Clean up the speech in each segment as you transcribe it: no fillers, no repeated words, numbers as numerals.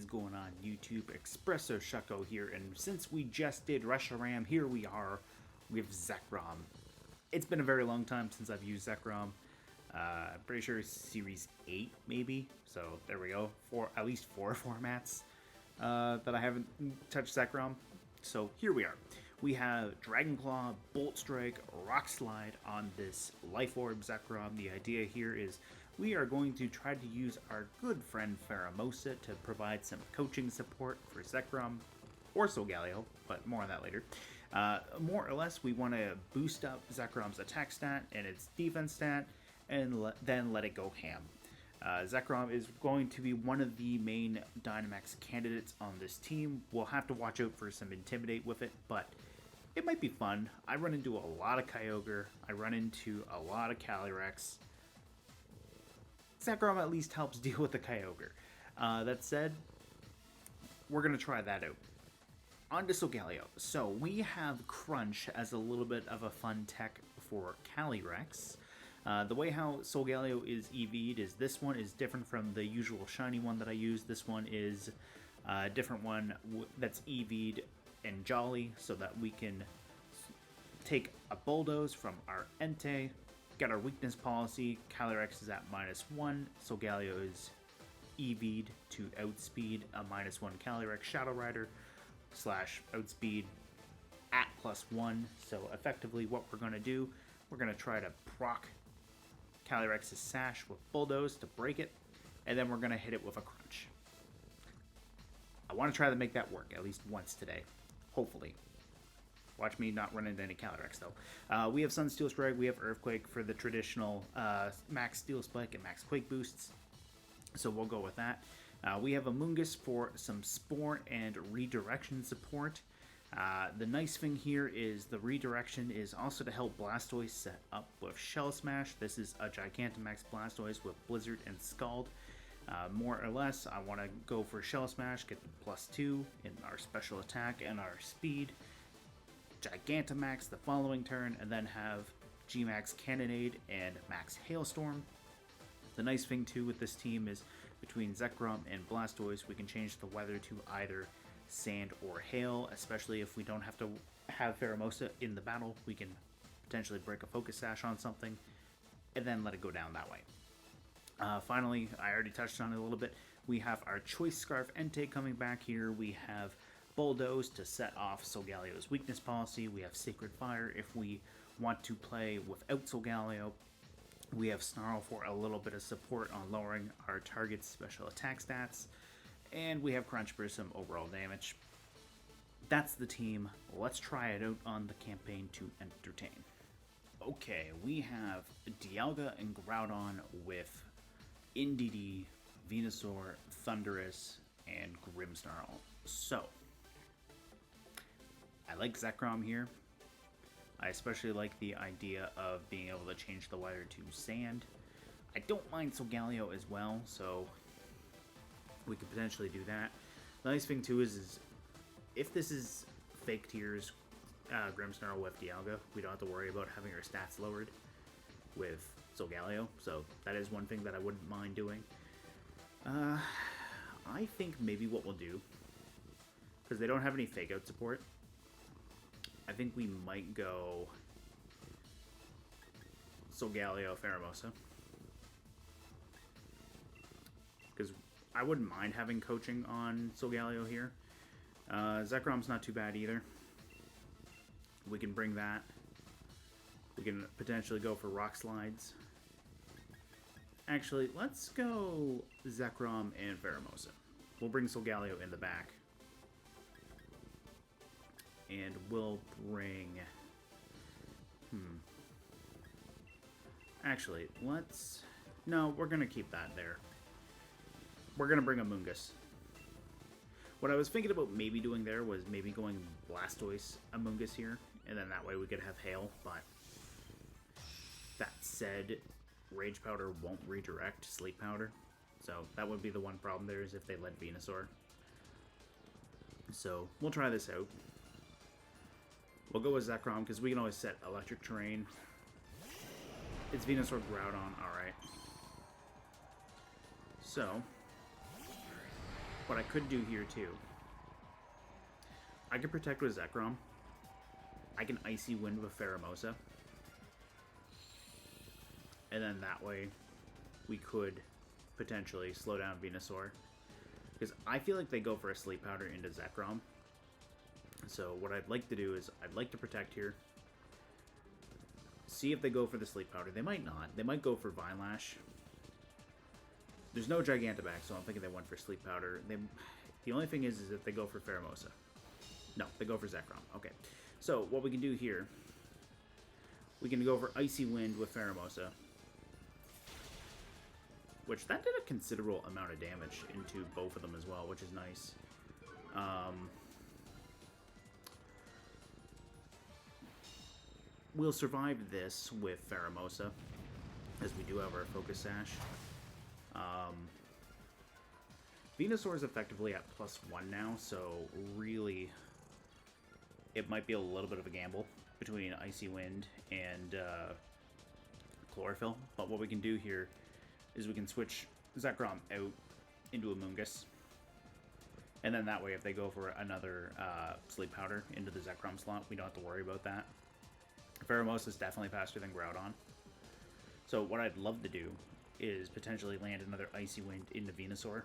going on YouTube? Espresso Shucko here, and since we just did Reshiram, here we are with Zekrom. It's been a very long time since I've used Zekrom. I'm pretty sure Series 8 maybe, so there we go. At least four formats that I haven't touched Zekrom. So here we are. We have Dragon Claw, Bolt Strike, Rock Slide on this Life Orb Zekrom. The idea here is we are going to try to use our good friend Pheromosa to provide some coaching support for Zekrom or Solgaleo, but more on that later. More or less, we want to boost up Zekrom's attack stat and its defense stat, and then let it go ham. Zekrom is going to be one of the main Dynamax candidates on this team. We'll have to watch out for some Intimidate with it, but it might be fun. I run into a lot of Kyogre. I run into a lot of Calyrex. Zekrom at least helps deal with the Kyogre. That said, we're going to try that out. On to Solgaleo. So we have Crunch as a little bit of a fun tech for Calyrex. The way how Solgaleo is EV'd is this one is different from the usual shiny one that I use. This one is a different one that's EV'd and Jolly, so that we can take a Bulldoze from our Entei, get our weakness policy. Calyrex is at -1, Solgaleo is EV'd to outspeed a -1 Calyrex Shadow Rider / outspeed at +1. So effectively what we're going to do, we're going to try to proc Calyrex's Sash with Bulldoze to break it, and then we're going to hit it with a Crunch. I want to try to make that work at least once today. Hopefully. Watch me not run into any Calyrex, though. We have Sun Steel Strike, we have Earthquake for the traditional Max Steelspike and Max Quake boosts, so we'll go with that. We have Amoongus for some Spore and Redirection support. The nice thing here is the Redirection is also to help Blastoise set up with Shell Smash. This is a Gigantamax Blastoise with Blizzard and Scald. More or less, I want to go for Shell Smash, get the +2 in our special attack and our speed. Gigantamax the following turn, and then have G-Max Cannonade and Max Hailstorm. The nice thing too with this team is between Zekrom and Blastoise, we can change the weather to either sand or hail, especially if we don't have to have Pheromosa in the battle. We can potentially break a Focus Sash on something and then let it go down that way. Finally, I already touched on it a little bit. We have our Choice Scarf Entei coming back here. We have Bulldoze to set off Solgaleo's weakness policy. We have Sacred Fire if we want to play without Solgaleo. We have Snarl for a little bit of support on lowering our target's special attack stats. And we have Crunch for some overall damage. That's the team. Let's try it out on the campaign to entertain. Okay, we have Dialga and Groudon with Indeedee, Venusaur, Thundurus, and Grimmsnarl. So, I like Zekrom here. I especially like the idea of being able to change the weather to sand. I don't mind Solgaleo as well, so we could potentially do that. The nice thing too is if this is fake tiers Grimmsnarl with Dialga, we don't have to worry about having our stats lowered with Solgaleo, so that is one thing that I wouldn't mind doing. I think maybe what we'll do, because they don't have any fake out support, I think we might go Solgaleo Pheromosa, because I wouldn't mind having coaching on Solgaleo here. Zekrom's not too bad either. We can bring that. We can potentially go for Rock Slides. Actually, let's go Zekrom and Pheromosa. We'll bring Solgaleo in the back. And we'll bring... Actually, let's... No, we're going to keep that there. We're going to bring Amoongus. What I was thinking about maybe doing there was maybe going Blastoise Amoongus here, and then that way we could have Hail, but that said, Rage Powder won't redirect Sleep Powder, so that would be the one problem there, is if they let Venusaur. So, we'll try this out. We'll go with Zekrom, because we can always set Electric Terrain. It's Venusaur Groudon, alright. So, what I could do here too, I can protect with Zekrom. I can Icy Wind with Pheromosa. And then that way, we could potentially slow down Venusaur. Because I feel like they go for a Sleep Powder into Zekrom. So what I'd like to do is, I'd like to protect here. See if they go for the Sleep Powder. They might not. They might go for Vine Lash. There's no Gigantamax, so I'm thinking they went for Sleep Powder. The only thing is if they go for Pheromosa. No, they go for Zekrom. Okay. So what we can do here, we can go for Icy Wind with Pheromosa. Which, that did a considerable amount of damage into both of them as well, which is nice. We'll survive this with Pheromosa, as we do have our Focus Sash. Venusaur is effectively at +1 now, so really, it might be a little bit of a gamble between Icy Wind and Chlorophyll. But what we can do here is we can switch Zekrom out into Amoongus. And then that way, if they go for another Sleep Powder into the Zekrom slot, we don't have to worry about that. Pheromosa is definitely faster than Groudon. So what I'd love to do is potentially land another Icy Wind into Venusaur.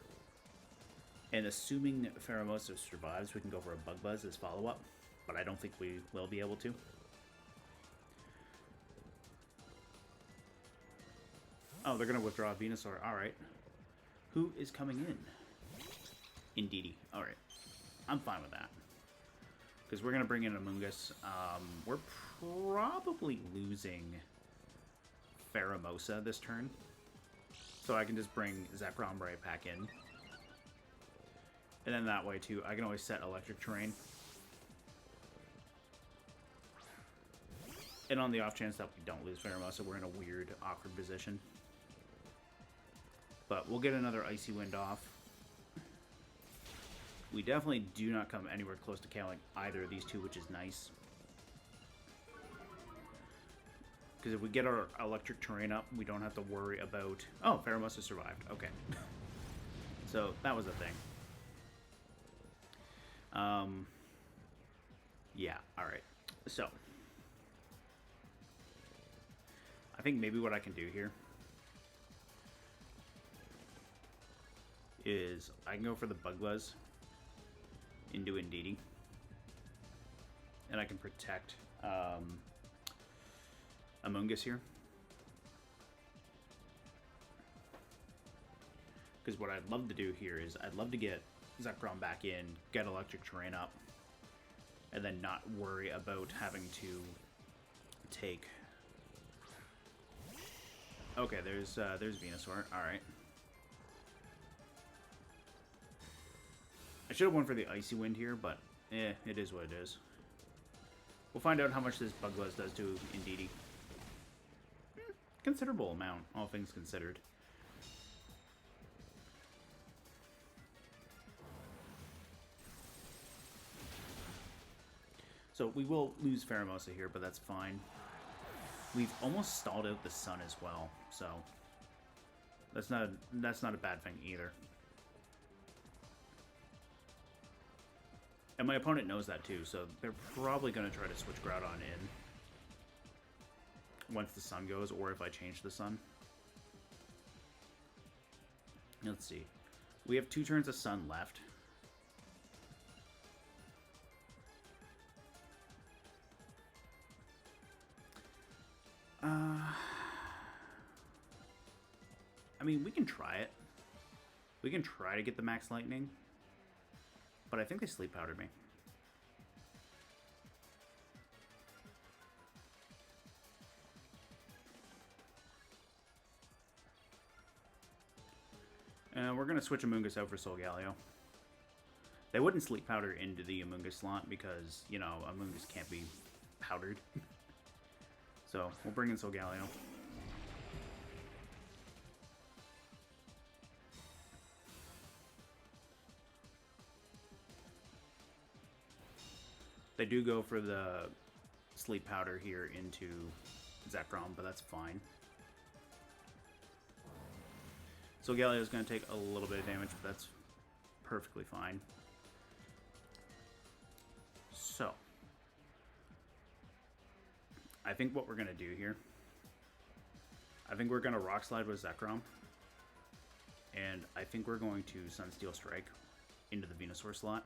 And assuming Pheromosa survives, we can go for a Bug Buzz as follow-up. But I don't think we will be able to. Oh, they're going to withdraw Venusaur. Alright. Who is coming in? Indeedy. Alright. I'm fine with that. Because we're going to bring in Amoongus. We're probably losing Pheromosa this turn. So I can just bring Zekrom right back in. And then that way, too, I can always set Electric Terrain. And on the off chance that we don't lose Pheromosa, we're in a weird, awkward position. But we'll get another Icy Wind off. We definitely do not come anywhere close to killing either of these two, which is nice. Because if we get our Electric Terrain up, we don't have to worry about... Oh, Pheromosa survived. Okay. So, that was a thing. Yeah, alright. So, I think maybe what I can do here is I can go for the Bug Buzz into Indeedee. And I can protect Amoongus here. Because what I'd love to do here is I'd love to get Zekrom back in, get Electric Terrain up, and then not worry about having to take... Okay, there's Venusaur. Alright. I should have went for the Icy Wind here, but it is what it is. We'll find out how much this Bug Buzz does to Indeedee. Considerable amount, all things considered. So we will lose Pheromosa here, but that's fine. We've almost stalled out the sun as well, so that's not a bad thing either. And my opponent knows that too, so they're probably going to try to switch Groudon in once the sun goes, or if I change the sun. Let's see. We have 2 turns of sun left. I mean, we can try it. We can try to get the Max Lightning. But I think they Sleep Powdered me. We're going to switch Amoongus out for Solgaleo. They wouldn't Sleep Powder into the Amoongus slot because, you know, Amoongus can't be powdered. So, we'll bring in Solgaleo. They do go for the Sleep Powder here into Zekrom, but that's fine. Solgaleo is going to take a little bit of damage, but that's perfectly fine. So, I think what we're going to do here, I think we're going to Rock Slide with Zekrom, and I think we're going to Sunsteel Strike into the Venusaur slot.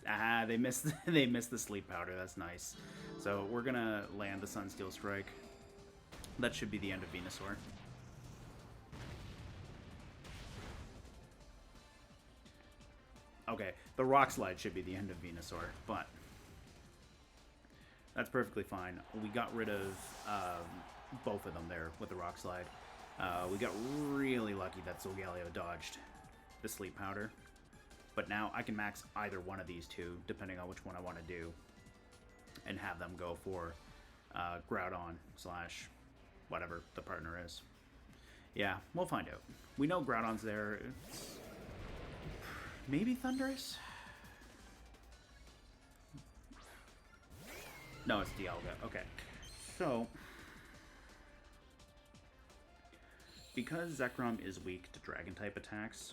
Ah, they missed they missed the Sleep Powder. That's nice. So we're going to land the Sunsteel Strike. That should be the end of Venusaur. Okay, the Rock Slide should be the end of Venusaur, but that's perfectly fine. We got rid of both of them there with the Rock Slide. We got really lucky that Solgaleo dodged the Sleep Powder, but now I can max either one of these two, depending on which one I want to do, and have them go for Groudon slash whatever the partner is. Yeah, we'll find out. We know Groudon's there. It's maybe Thundurus? No, it's Dialga. Okay. So, because Zekrom is weak to Dragon-type attacks,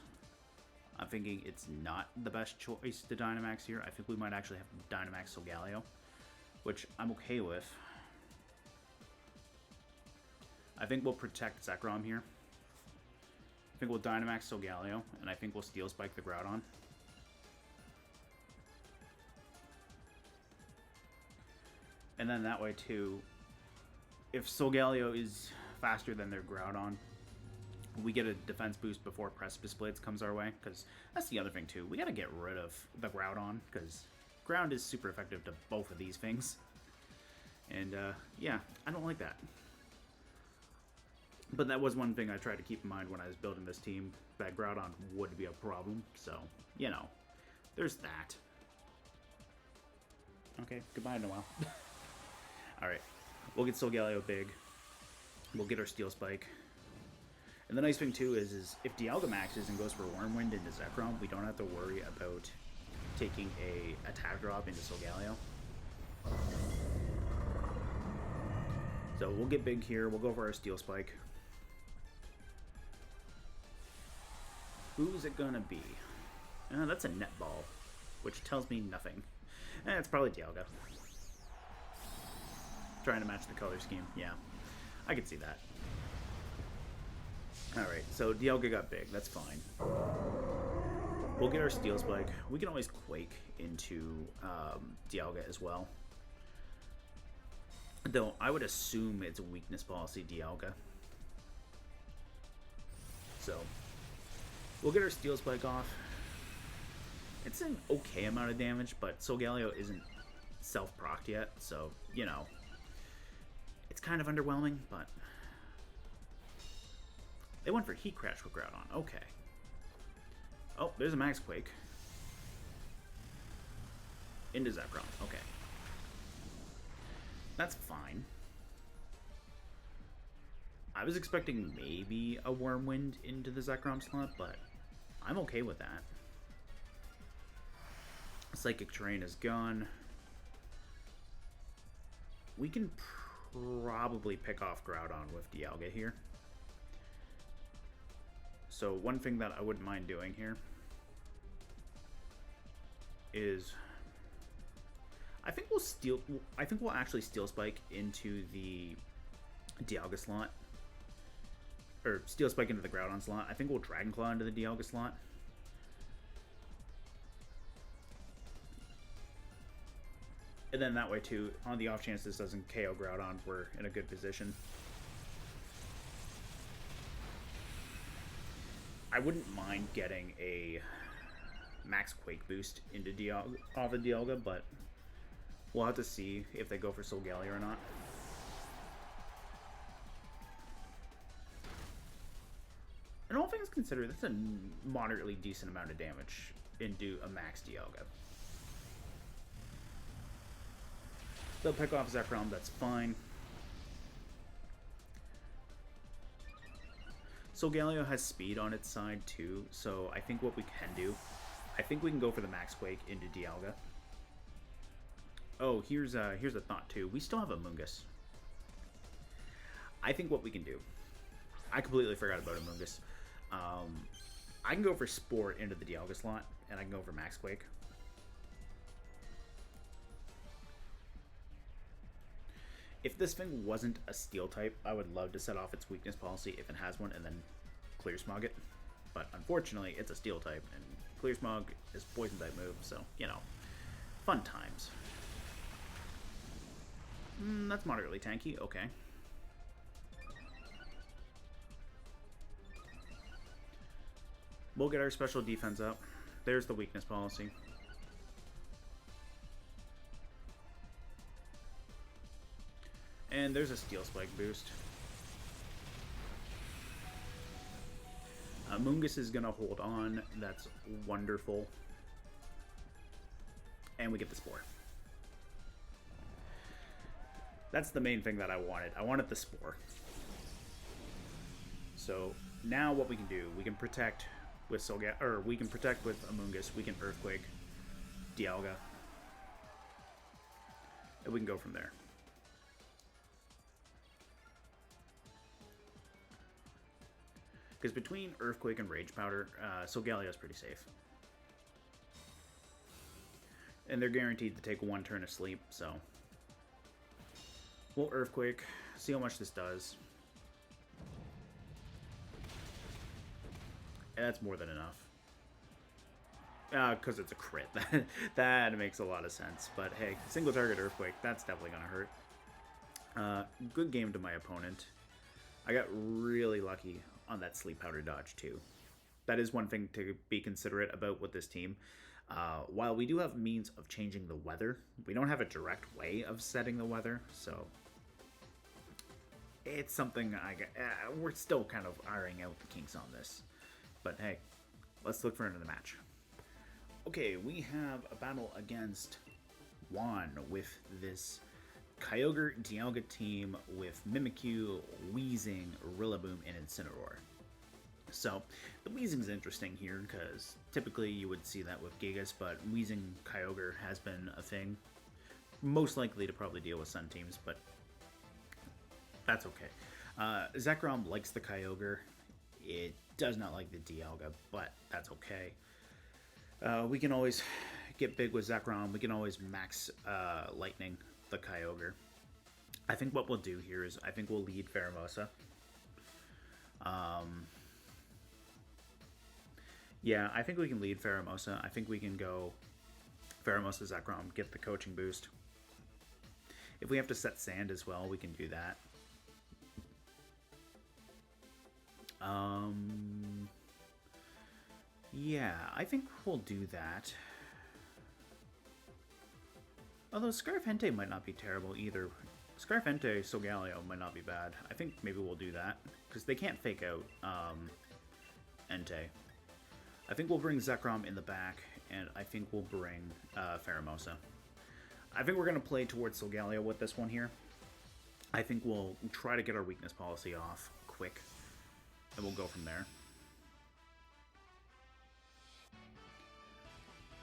I'm thinking it's not the best choice to Dynamax here. I think we might actually have to Dynamax Solgaleo, which I'm okay with. I think we'll protect Zekrom here. I think we'll Dynamax Solgaleo, and I think we'll Steel Spike the Groudon. And then that way too, if Solgaleo is faster than their Groudon, we get a defense boost before Precipice Blades comes our way, because that's the other thing too. We gotta get rid of the Groudon, because Ground is super effective to both of these things. And yeah, I don't like that. But that was one thing I tried to keep in mind when I was building this team, that Groudon would be a problem, so, you know, there's that. Okay, goodbye, Noelle. Alright, we'll get Solgaleo big. We'll get our Steel Spike. And the nice thing, too, is if Dialga maxes and goes for Wyrmwind into Zekrom, we don't have to worry about taking a attack drop into Solgaleo. So we'll get big here. We'll go for our Steel Spike. Who's it gonna be? That's a Netball, which tells me nothing. It's probably Dialga. Trying to match the color scheme. Yeah, I could see that. Alright, so Dialga got big. That's fine. We'll get our Steel Spike. We can always Quake into Dialga as well. Though, I would assume it's a weakness policy Dialga. So, we'll get our Steel Spike off. It's an okay amount of damage, but Solgaleo isn't self-procced yet, so, you know. It's kind of underwhelming, but they went for Heat Crash with Groudon. Okay. Oh, there's a Max Quake. Into Zekrom. Okay. That's fine. I was expecting maybe a Wyrmwind into the Zekrom slot, but I'm okay with that. Psychic Terrain is gone. We can probably pick off Groudon with Dialga here. So one thing that I wouldn't mind doing here is I think we'll actually Steel Spike into the Dialga slot. Or Steel Spike into the Groudon slot. I think we'll Dragon Claw into the Dialga slot. And then that way too, on the off chance this doesn't KO Groudon, we're in a good position. I wouldn't mind getting a Max Quake boost into Dialga, off of Dialga, but we'll have to see if they go for Solgaleo or not. And all things considered, that's a moderately decent amount of damage into a Max Dialga. They'll pick off Zekrom, that's fine. Solgaleo has speed on its side too, so I think what we can do, I think we can go for the Max Quake into Dialga. Oh, here's a thought too. We still have Amoongus. I think what we can do, I completely forgot about Amoongus. I can go for Sport into the Dialga slot, and I can go for Max Quake. If this thing wasn't a Steel type, I would love to set off its weakness policy if it has one, and then Clear Smog it. But unfortunately, it's a Steel type, and Clear Smog is Poison type move, so, you know, fun times. That's moderately tanky, okay. We'll get our special defense up. There's the weakness policy. And there's a Steel Spike boost. Amoongus is going to hold on. That's wonderful. And we get the Spore. That's the main thing that I wanted. I wanted the Spore. So now what we can do, we can protect with Solgaleo, or we can protect with Amoongus. We can Earthquake, Dialga, and we can go from there. Because between Earthquake and Rage Powder, Solgaleo is pretty safe. And they're guaranteed to take one turn of sleep, so... We'll Earthquake, see how much this does. And that's more than enough. Because it's a crit. That makes a lot of sense. But hey, single target Earthquake, that's definitely going to hurt. Good game to my opponent. I got really lucky on that Sleep Powder dodge too. That is one thing to be considerate about with this team. While we do have means of changing the weather, we don't have a direct way of setting the weather, so it's something we're still kind of ironing out the kinks on this. But hey, let's look for another match. Okay, we have a battle against Juan with this Kyogre Dialga team with Mimikyu, Weezing, Rillaboom, and Incineroar. So, the Weezing's interesting here, because typically you would see that with Gigas, but Weezing Kyogre has been a thing. Most likely to probably deal with Sun teams, but that's okay. Zekrom likes the Kyogre. It does not like the Dialga, but that's okay. We can always get big with Zekrom. We can always max Lightning the Kyogre. I think what we'll do here is I think we'll lead Pheromosa. Yeah, I think we can lead Pheromosa. I think we can go Pheromosa Zekrom, get the coaching boost. If we have to set Sand as well, we can do that. Yeah, I think we'll do that. Although Scarf Entei might not be terrible either. Scarf Entei Solgaleo might not be bad. I think maybe we'll do that, because they can't fake out Entei. I think we'll bring Zekrom in the back, and I think we'll bring Pheromosa. I think we're going to play towards Solgaleo with this one here. I think we'll try to get our weakness policy off quick, and we'll go from there.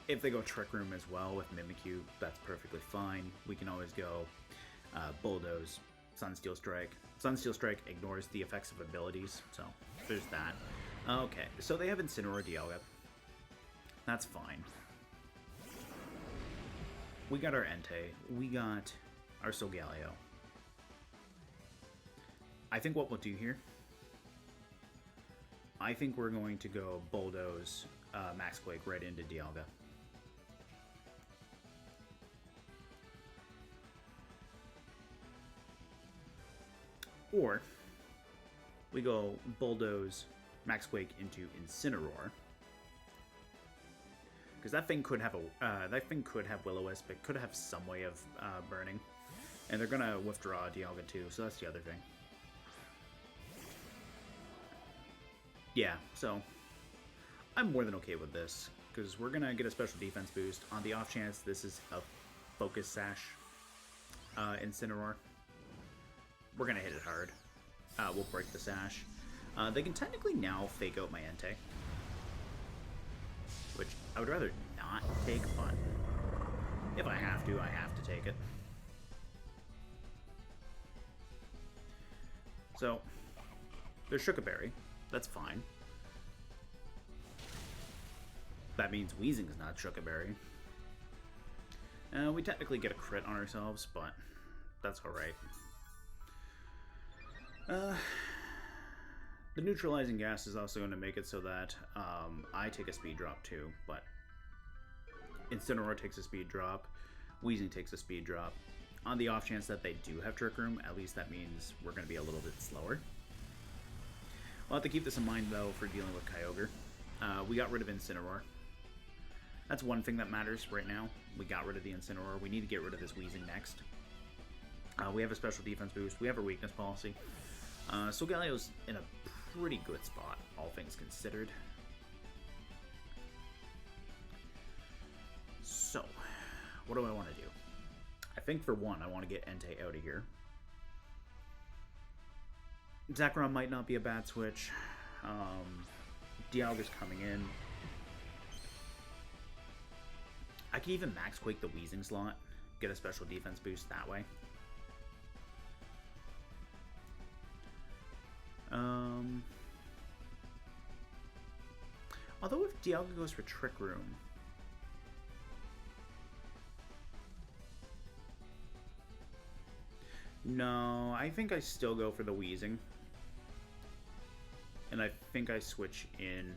If they go Trick Room as well with Mimikyu, that's perfectly fine. We can always go Bulldoze, Sunsteel Strike. Sunsteel Strike ignores the effects of abilities, so there's that. Okay, so they have Incineroar Dialga. That's fine. We got our Entei. We got our Solgaleo. I think what we'll do here, I think we're going to go Bulldoze, Max Quake right into Dialga. Or we go Bulldoze, Max Quake into Incineroar, because that thing could have Will-O-Wisp. It could have some way of burning, and they're gonna withdraw Dialga too. So that's the other thing. Yeah, so I'm more than okay with this, because we're gonna get a special defense boost on the off chance this is a Focus Sash Incineroar. We're going to hit it hard. We'll break the Sash. They can technically now fake out my Entei, which I would rather not take, but if I have to take it. So, there's Coba Berry. That's fine. That means Weezing's not Coba Berry. We technically get a crit on ourselves, but that's alright. The neutralizing gas is also going to make it so that I take a speed drop too, but Incineroar takes a speed drop, Weezing takes a speed drop. On the off chance that they do have Trick Room, at least that means we're going to be a little bit slower. We'll have to keep this in mind though for dealing with Kyogre. We got rid of Incineroar. That's one thing that matters right now. We got rid of the Incineroar. We need to get rid of this Weezing next. We have a special defense boost. We have a weakness policy. Solgaleo's in a pretty good spot, all things considered. So, what do I want to do? I think for one, I want to get Entei out of here. Zekrom might not be a bad switch. Dialga's coming in. I could even Max Quake the Weezing slot, get a special defense boost that way. Although if Dialga goes for Trick Room, no, I think I still go for the Weezing. And I think I switch in...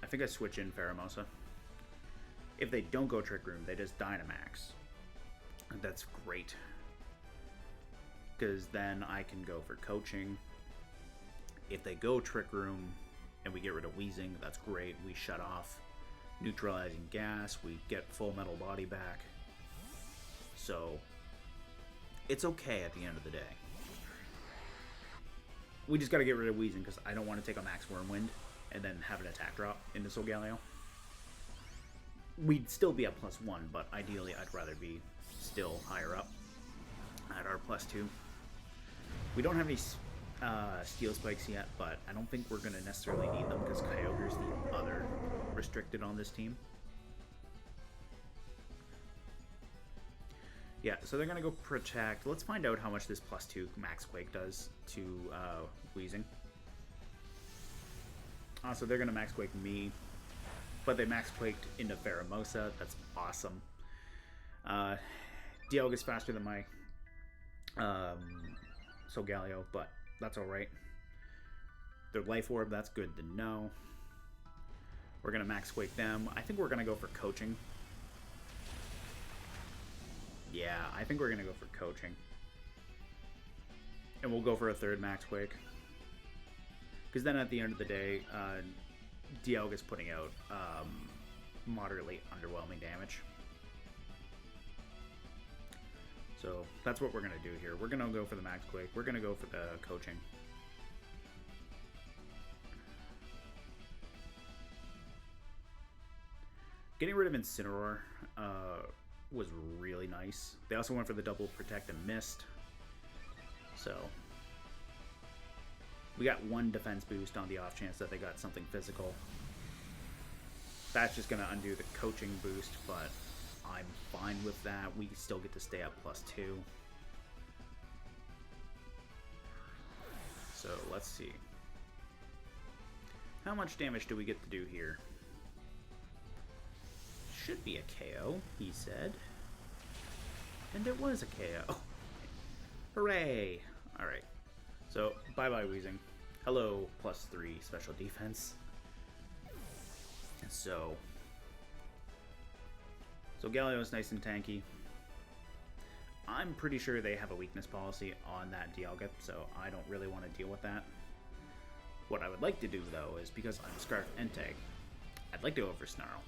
I think I switch in Pheromosa. If they don't go Trick Room, they just Dynamax. That's great. Because then I can go for Coaching. If they go Trick Room and we get rid of Weezing, that's great. We shut off neutralizing gas. We get full metal body back. So, it's okay at the end of the day. We just gotta get rid of Weezing because I don't want to take a Max Whirlwind and then have an attack drop into Solgaleo. We'd still be at +1, but ideally I'd rather be still higher up at our +2. We don't have any Steel Spikes yet, but I don't think we're going to necessarily need them because Kyogre's the other restricted on this team. Yeah, so they're going to go Protect. Let's find out how much this +2 Max Quake does to Weezing. So they're going to Max Quake me, but they Max Quaked into Pheromosa. That's awesome. Dialga's faster than my Solgaleo, but that's alright. Their Life Orb, that's good to know. We're going to Max Quake them. I think we're going to go for Coaching. Yeah, I think we're going to go for Coaching. And we'll go for a third Max Quake. Because then at the end of the day, Dialga's putting out moderately underwhelming damage. So that's what we're going to do here. We're going to go for the Max Quake. We're going to go for the Coaching. Getting rid of Incineroar was really nice. They also went for the double Protect and Mist. So we got one defense boost on the off chance that they got something physical. That's just going to undo the Coaching boost, but I'm fine with that. We still get to stay up +2. So let's see. How much damage do we get to do here? Should be a KO, he said. And it was a KO. Hooray! Alright. So, bye-bye Weezing. Hello, +3 special defense. So Solgaleo is nice and tanky. I'm pretty sure they have a weakness policy on that Dialga, so I don't really want to deal with that. What I would like to do, though, is because I'm Scarf Entei, I'd like to go for Snarl.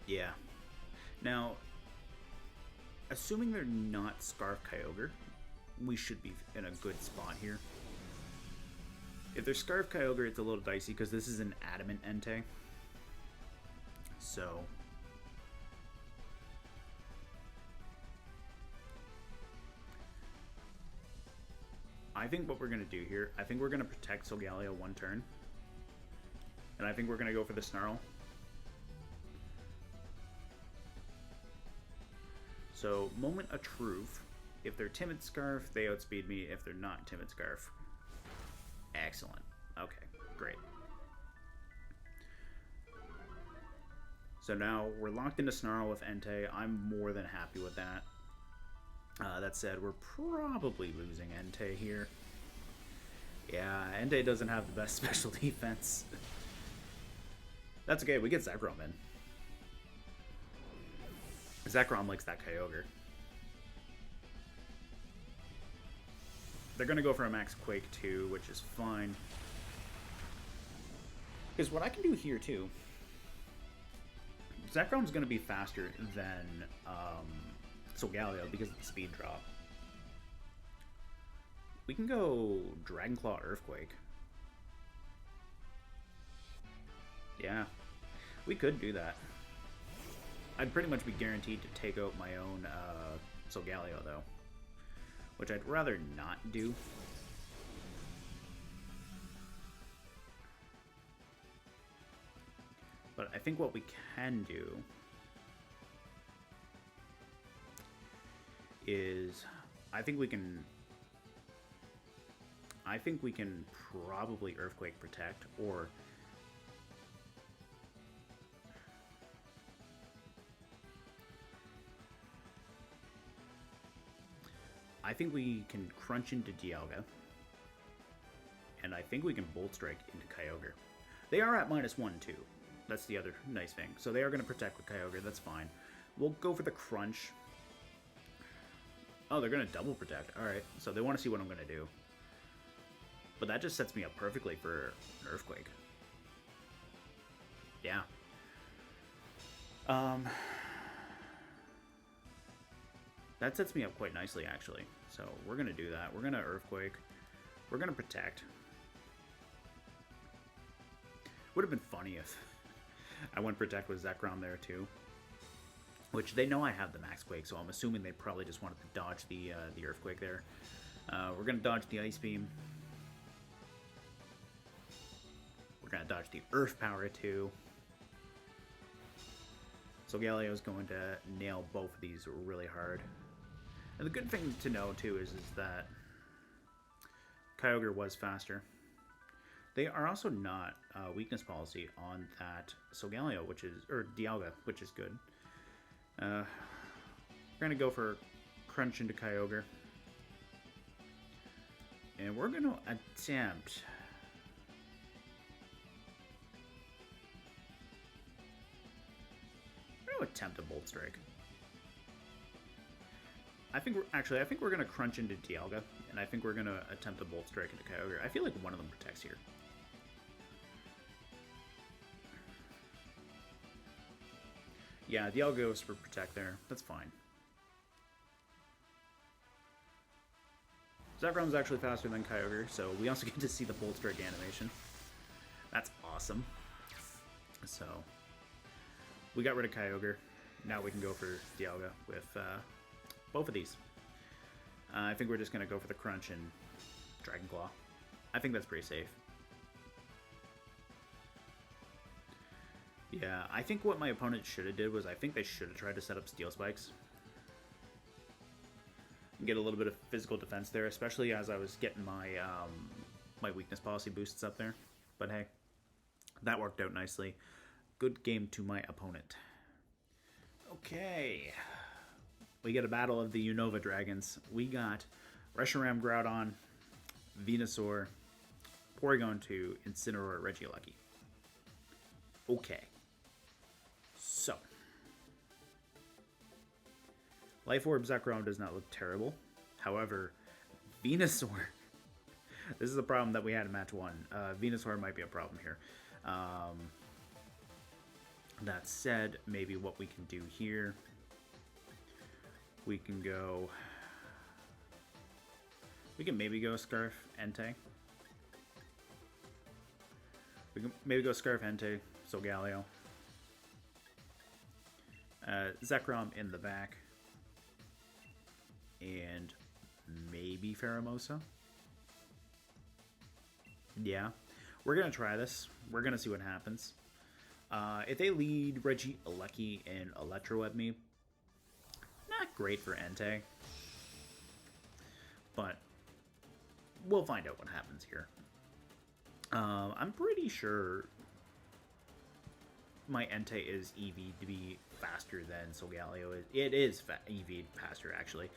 Yeah. Now, assuming they're not Scarf Kyogre, we should be in a good spot here. If they're Scarf Kyogre, it's a little dicey because this is an Adamant Entei. So I think what we're going to do here, I think we're going to protect Solgaleo one turn. And I think we're going to go for the Snarl. So, Moment of Truth. If they're Timid Scarf, they outspeed me. If they're not Timid Scarf, Excellent. Okay, great. So now we're locked into Snarl with Entei. I'm more than happy with that. That said, we're probably losing Entei here. Yeah, Entei doesn't have the best special defense. That's okay, we get Zekrom in. Zekrom likes that Kyogre. They're going to go for a Max Quake too, which is fine. Because what I can do here too, Zekrom's going to be faster than Solgaleo because of the speed drop. We can go Dragon Claw Earthquake. Yeah, we could do that. I'd pretty much be guaranteed to take out my own Solgaleo though, which I'd rather not do. But I think what we can do is I think we can probably Earthquake Protect, or I think we can crunch into Dialga, and I think we can Bolt Strike into Kyogre. They are at -1 too. That's the other nice thing. So they are going to protect with Kyogre. That's fine. We'll go for the Crunch. Oh, they're going to double protect. Alright, so they want to see what I'm going to do. But that just sets me up perfectly for an Earthquake. Yeah. That sets me up quite nicely, actually. So we're going to do that. We're going to Earthquake. We're going to protect. Would have been funny if I went Protect with Zekrom there too. Which they know I have the Max Quake, so I'm assuming they probably just wanted to dodge the Earthquake there. We're going to dodge the Ice Beam. We're going to dodge the Earth Power too. Solgaleo is going to nail both of these really hard. And the good thing to know too is that Kyogre was faster. They are also not weakness policy on that Solgaleo, or Dialga, which is good. We're gonna go for Crunch into Kyogre, and we're gonna attempt. We're gonna attempt a Bolt Strike. I think we're gonna Crunch into Dialga, and I think we're gonna attempt a Bolt Strike into Kyogre. I feel like one of them protects here. Yeah, Dialga goes for Protect there. That's fine. Zekrom's actually faster than Kyogre, so we also get to see the Bolt Strike animation. That's awesome. So, we got rid of Kyogre. Now we can go for Dialga with both of these. I think we're just going to go for the Crunch and Dragon Claw. I think that's pretty safe. Yeah, I think what my opponent should have did was I think they should have tried to set up Steel Spikes. And get a little bit of physical defense there, especially as I was getting my my weakness policy boosts up there. But hey, that worked out nicely. Good game to my opponent. Okay. We get a battle of the Unova Dragons. We got Reshiram Groudon, Venusaur, Porygon 2, Incineroar, Regieleki. Okay. So, Life Orb Zekrom does not look terrible. However, Venusaur, this is a problem that we had in match 1. Venusaur might be a problem here. That said, maybe what we can do here, we can maybe go Scarf Entei. We can maybe go Scarf Entei, Solgaleo. Zekrom in the back. And maybe Pheromosa. Yeah. We're going to try this. We're going to see what happens. If they lead Regieleki and Electroweb me, not great for Entei. But we'll find out what happens here. I'm pretty sure my Entei is EV to be faster than Solgaleo. It is EV faster, actually.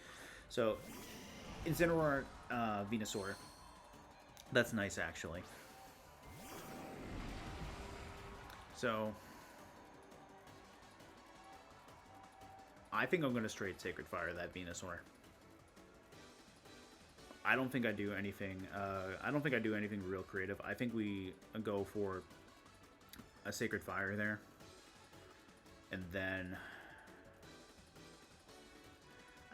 So, Incineroar, Venusaur. That's nice, actually. So, I think I'm going to straight Sacred Fire that Venusaur. I don't think I do anything. I don't think I do anything real creative. I think we go for a Sacred Fire there, and then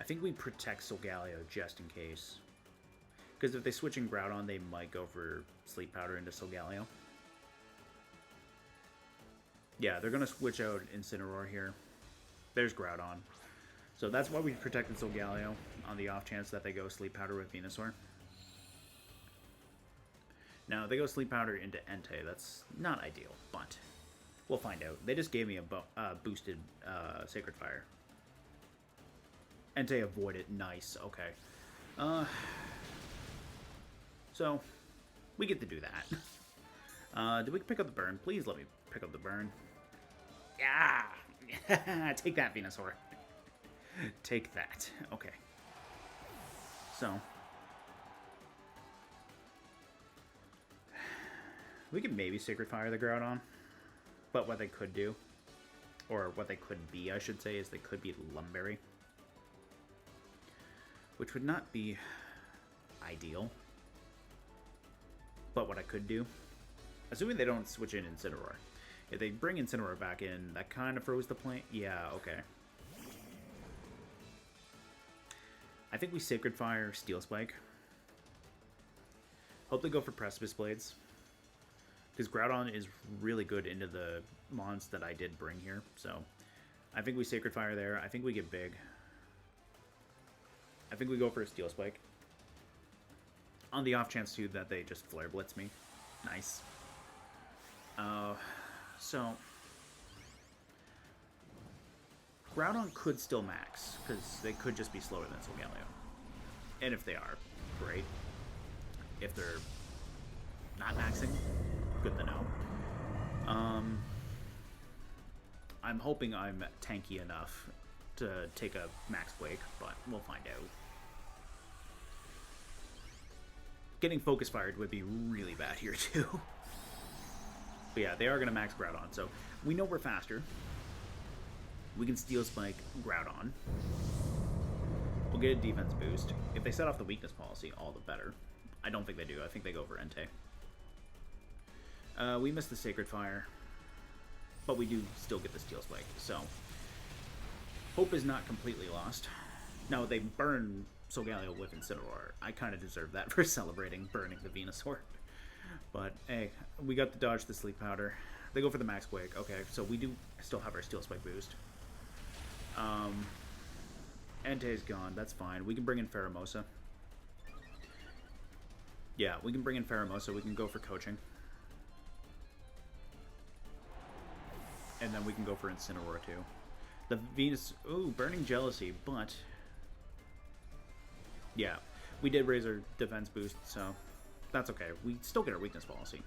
I think we protect Solgaleo just in case. Because if they switch in Groudon, they might go for Sleep Powder into Solgaleo. Yeah, they're going to switch out Incineroar here. There's Groudon. So that's why we protected Solgaleo, on the off chance that they go Sleep Powder with Venusaur. Now, they go Sleep Powder into Entei. That's not ideal, but we'll find out. They just gave me a boosted Sacred Fire. Entei avoided. Nice. Okay. So, we get to do that. Did we pick up the burn? Please let me pick up the burn. Yeah! Take that, Venusaur. Take that. Okay. So, we could maybe Sacred Fire the Groudon. But what they could do, or what they could be, I should say, is they could be Lumberry. Which would not be ideal. But what I could do, assuming they don't switch in Incineroar. If they bring Incineroar back in, that kind of froze the plan. Yeah, okay. I think we Sacred Fire Steel Spike. Hope they go for Precipice Blades. Because Groudon is really good into the mons that I did bring here. So, I think we Sacred Fire there. I think we get big. I think we go for a Steel Spike. On the off chance, too, that they just Flare Blitz me. Nice. So, Groudon could still max, because they could just be slower than Solgaleo. And if they are, great. If they're not maxing, good to know. I'm hoping I'm tanky enough to take a Max Quake, but we'll find out. Getting Focus Fired would be really bad here, too. But yeah, they are going to max Groudon, so we know we're faster. We can Steel Spike Groudon. We'll get a defense boost. If they set off the weakness policy, all the better. I don't think they do. I think they go for Entei. We missed the Sacred Fire, but we do still get the Steel Spike, so hope is not completely lost. Now, they burn Solgaleo with Incineroar. I kind of deserve that for celebrating burning the Venusaur. But, hey, we got to dodge the Sleep Powder. They go for the Max Quake. Okay, so we do still have our Steel Spike boost. Entei's gone. That's fine. We can bring in Pheromosa. Yeah, we can bring in Pheromosa. We can go for coaching. And then we can go for Incineroar, too. The Venus... Ooh, Burning Jealousy, but... Yeah, we did raise our defense boost, so that's okay. We still get our weakness policy.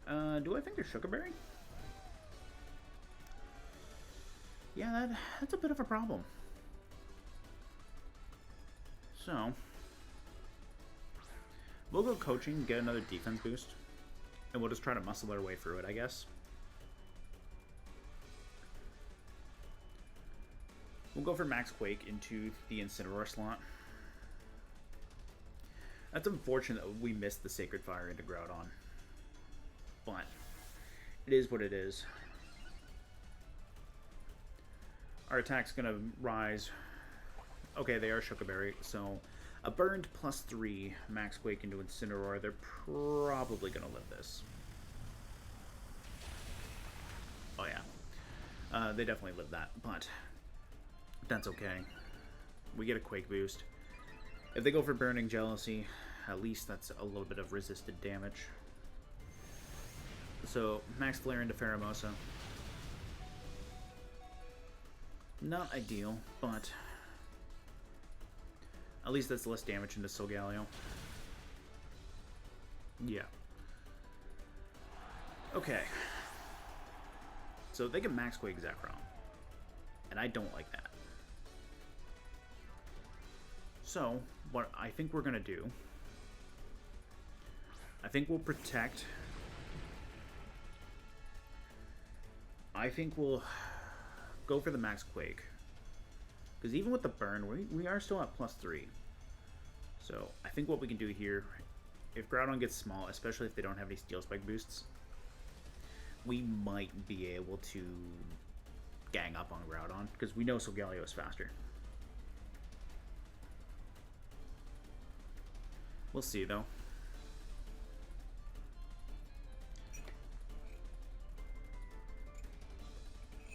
Do I think they're Sugar Berry? Yeah, that's a bit of a problem. So, we'll go coaching, get another defense boost, and we'll just try to muscle our way through it, I guess. We'll go for Max Quake into the Incineroar slot. That's unfortunate that we missed the Sacred Fire into Groudon. But it is what it is. Our attack's gonna rise. Okay, they are Sugar Berry, so a burned +3 Max Quake into Incineroar. They're probably gonna live this. Oh yeah. They definitely lived that, but that's okay. We get a Quake boost. If they go for Burning Jealousy, at least that's a little bit of resisted damage. So, Max Flare into Pheromosa. Not ideal, but at least that's less damage into Solgaleo. Yeah. Okay. So they can Max Quake Zekrom. And I don't like that. So, what I think we're going to do... I think we'll protect... I think we'll go for the Max Quake. Because even with the burn, we are still at +3. So, I think what we can do here... If Groudon gets small, especially if they don't have any Steel Spike boosts, we might be able to gang up on Groudon, because we know Solgaleo is faster. We'll see, though.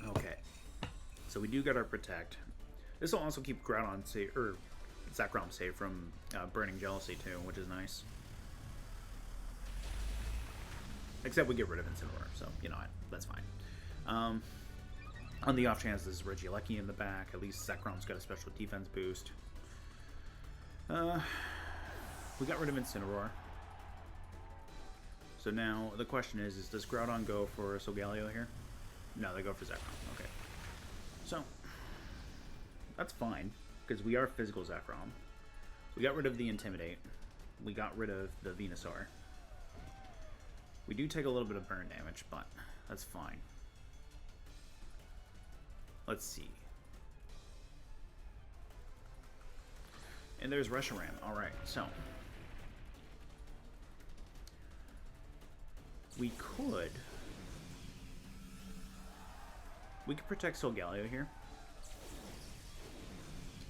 Okay. So we do get our Protect. This will also keep Groudon safe, or Zekrom safe from Burning Jealousy, too, which is nice. Except we get rid of Incineroar, so, you know, that's fine. On the off chance there's Regieleki in the back, at least Zekrom's got a special defense boost. We got rid of Incineroar. So now the question is does Groudon go for Solgaleo here? No, they go for Zekrom. Okay. So, that's fine, because we are physical Zekrom. We got rid of the Intimidate. We got rid of the Venusaur. We do take a little bit of burn damage, but that's fine. Let's see. And there's Reshiram. Alright, so. We could protect Solgaleo here.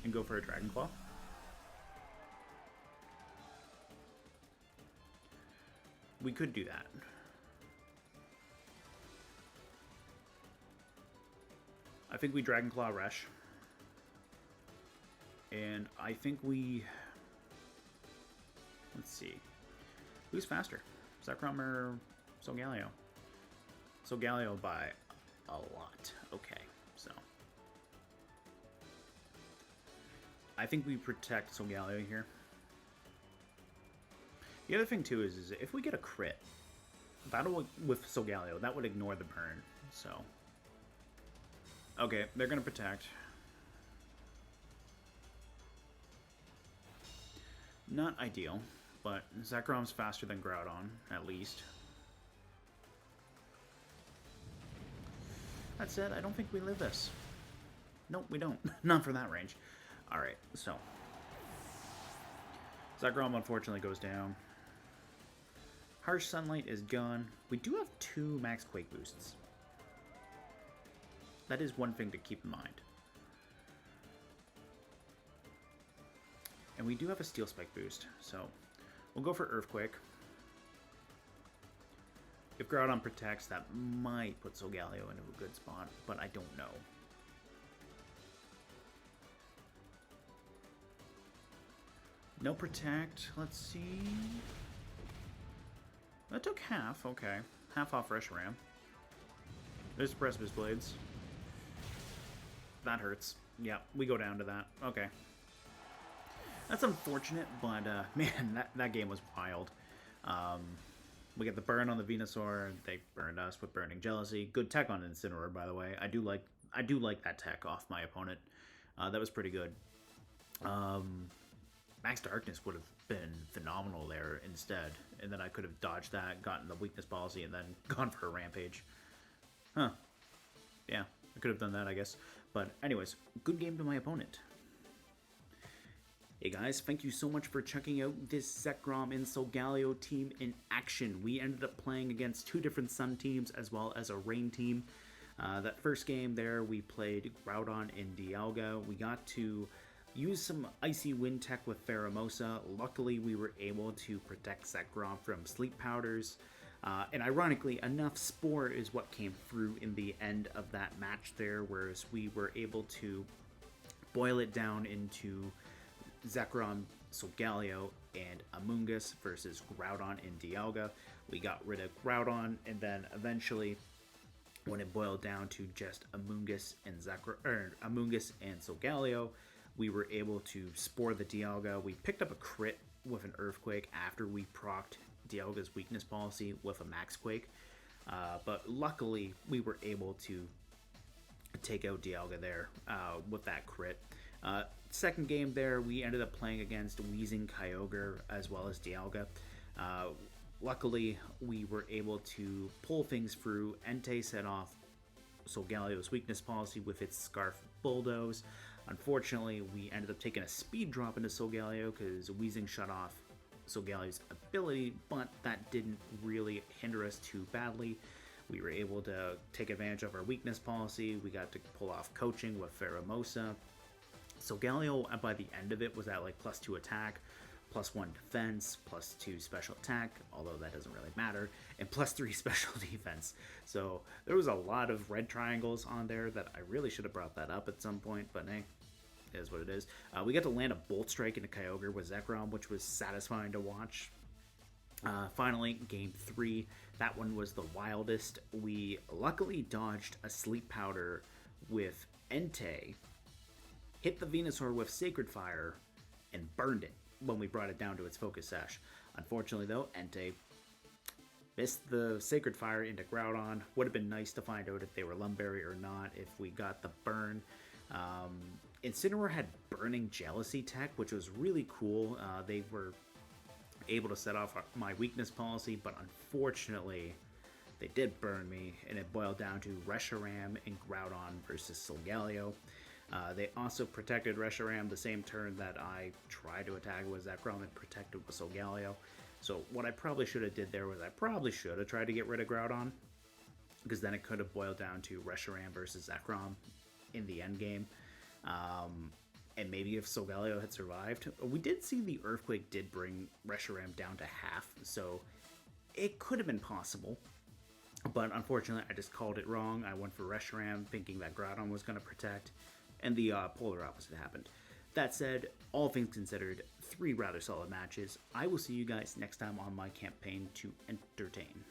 And go for a Dragon Claw. We could do that. I think we Dragon Claw Resh. And I think we... Let's see. Who's faster? Zekrom or Solgaleo? Solgaleo by a lot. Okay, so... I think we protect Solgaleo here. The other thing, too, is if we get a crit, battle with Solgaleo, that would ignore the burn, so... Okay, they're going to protect. Not ideal, but Zekrom's faster than Groudon, at least. That said, I don't think we live this. Nope, we don't. Not for that range. Alright, so... Zekrom, unfortunately, goes down. Harsh Sunlight is gone. We do have 2 Max Quake boosts. That is one thing to keep in mind. And we do have a Steel Spike boost, so we'll go for Earthquake. If Groudon protects, that might put Solgaleo into a good spot, but I don't know. No protect, let's see... That took half, okay. Half off Reshiram. There's the Precipice Blades. That hurts. Yeah, we go down to that. Okay. That's unfortunate, but man, that game was wild. We get the burn on the Venusaur. They burned us with Burning Jealousy. Good tech on Incineroar, by the way. I do like that tech off my opponent. That was pretty good. Max Darkness would have been phenomenal there instead, and then I could have dodged that, gotten the Weakness Policy, and then gone for a Rampage. Huh. Yeah, I could have done that, I guess. But anyways, good game to my opponent. Hey guys, thank you so much for checking out this Zekrom and Solgaleo team in action. We ended up playing against 2 different Sun teams as well as a Rain team. That first game there, we played Groudon and Dialga. We got to use some Icy Wind tech with Pheromosa. Luckily, we were able to protect Zekrom from Sleep Powders. And ironically, enough Spore is what came through in the end of that match there, whereas we were able to boil it down into Zekrom, Solgaleo, and Amoongus versus Groudon and Dialga. We got rid of Groudon, and then eventually, when it boiled down to just Amoongus and Solgaleo, we were able to Spore the Dialga. We picked up a crit with an Earthquake after we procced Dialga's weakness policy with a Max Quake. But luckily, we were able to take out Dialga there with that crit. Second game there, we ended up playing against Wheezing Kyogre as well as Dialga. Luckily, we were able to pull things through. Entei set off Solgaleo's weakness policy with its Scarf Bulldoze. Unfortunately, we ended up taking a speed drop into Solgaleo because Wheezing shut off Solgaleo's ability, but that didn't really hinder us too badly. We were able to take advantage of our weakness policy. We got to pull off coaching with Pheromosa. Solgaleo, by the end of it, was at like +2 attack, +1 defense, +2 special attack, although that doesn't really matter, and +3 special defense. So there was a lot of red triangles on there that I really should have brought that up at some point, but hey, it is what it is. We got to land a Bolt Strike into Kyogre with Zekrom, which was satisfying to watch. Finally, game 3, that one was the wildest. We luckily dodged a Sleep Powder with Entei, hit the Venusaur with Sacred Fire, and burned it when we brought it down to its Focus Sash. Unfortunately, though, Entei missed the Sacred Fire into Groudon. Would have been nice to find out if they were Lumberry or not if we got the burn. Incineroar had Burning Jealousy tech, which was really cool. They were able to set off my weakness policy, but unfortunately, they did burn me, and it boiled down to Reshiram and Groudon versus Solgaleo. They also protected Reshiram the same turn that I tried to attack with Zekrom and protected with Solgaleo. So what I probably should have did there was I probably should have tried to get rid of Groudon, because then it could have boiled down to Reshiram versus Zekrom in the end game. And maybe if Solgaleo had survived. We did see the Earthquake did bring Reshiram down to half, so it could have been possible. But unfortunately, I just called it wrong. I went for Reshiram thinking that Groudon was going to protect, and the polar opposite happened. That said, all things considered, 3 rather solid matches. I will see you guys next time on my campaign to entertain.